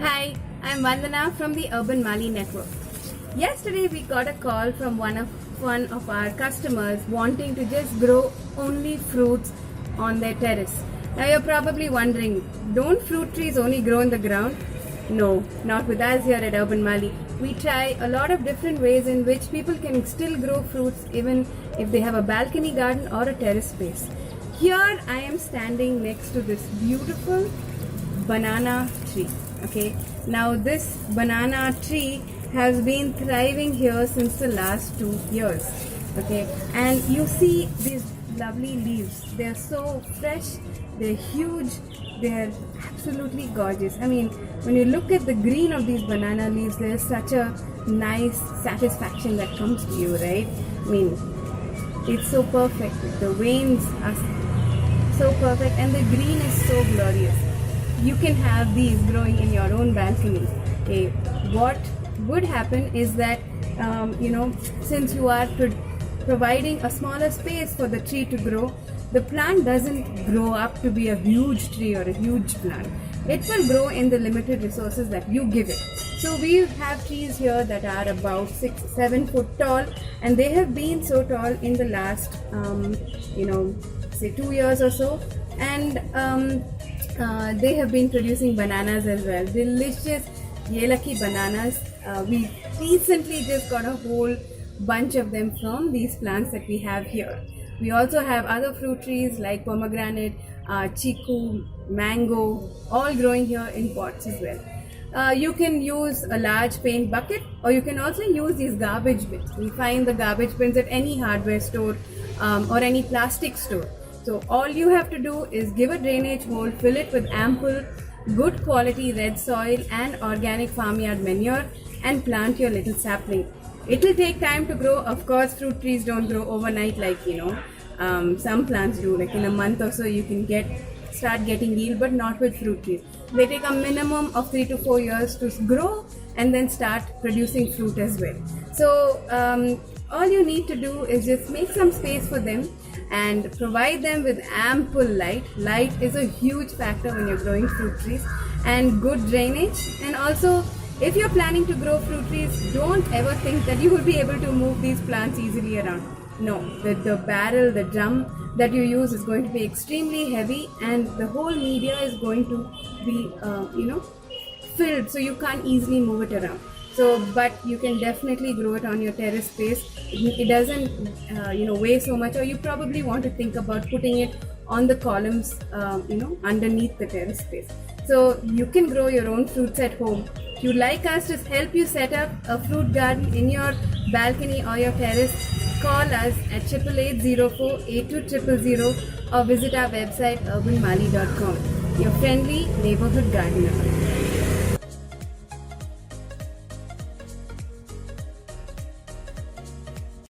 Hi, I'm Vandana from the Urban Mali Network. Yesterday we got a call from one of our customers wanting to just grow only fruits on their terrace. Now you're probably wondering, don't fruit trees only grow in the ground? No, not with us here at Urban Mali. We try a lot of different ways in which people can still grow fruits even if they have a balcony garden or a terrace space. Here I am standing next to this beautiful banana tree. Okay, now this banana tree has been thriving here since the last 2 years. Okay, and you see these lovely leaves. They're so fresh, they're huge, they're absolutely gorgeous. I mean, when you look at the green of these banana leaves, there's such a nice satisfaction that comes to you, right? I mean, it's so perfect. The veins are so perfect and the green is so glorious. You can have these growing in your own balcony. Okay. What would happen is that since you are providing a smaller space for the tree to grow, the plant doesn't grow up to be a huge tree or a huge plant. It will grow in the limited resources that you give it. So we have trees here that are about 6-7 foot tall, and they have been so tall in the last say 2 years or so, and they have been producing bananas as well. Delicious Yelaki bananas. We recently just got a whole bunch of them from these plants that we have here. We also have other fruit trees like pomegranate, chiku, mango, all growing here in pots as well. You can use a large paint bucket, or you can also use these garbage bins. We find the garbage bins at any hardware store or any plastic store. So all you have to do is give a drainage hole, fill it with ample, good quality red soil and organic farmyard manure, and plant your little sapling. It will take time to grow. Of course, fruit trees don't grow overnight like some plants do. Like in a month or so, you can start getting yield, but not with fruit trees. They take a minimum of 3 to 4 years to grow and then start producing fruit as well. So all you need to do is just make some space for them and provide them with ample light. Light is a huge factor when you're growing fruit trees, and good drainage. And also, if you're planning to grow fruit trees, don't ever think that you will be able to move these plants easily around. No, the barrel, the drum that you use is going to be extremely heavy, and the whole media is going to be filled, so you can't easily move it around. So, but you can definitely grow it on your terrace space. It doesn't weigh so much, or you probably want to think about putting it on the columns underneath the terrace space. So you can grow your own fruits at home. If you'd like us to help you set up a fruit garden in your balcony or your terrace, call us at 8804-8200 or visit our website urbanmali.com. Your friendly neighborhood gardener.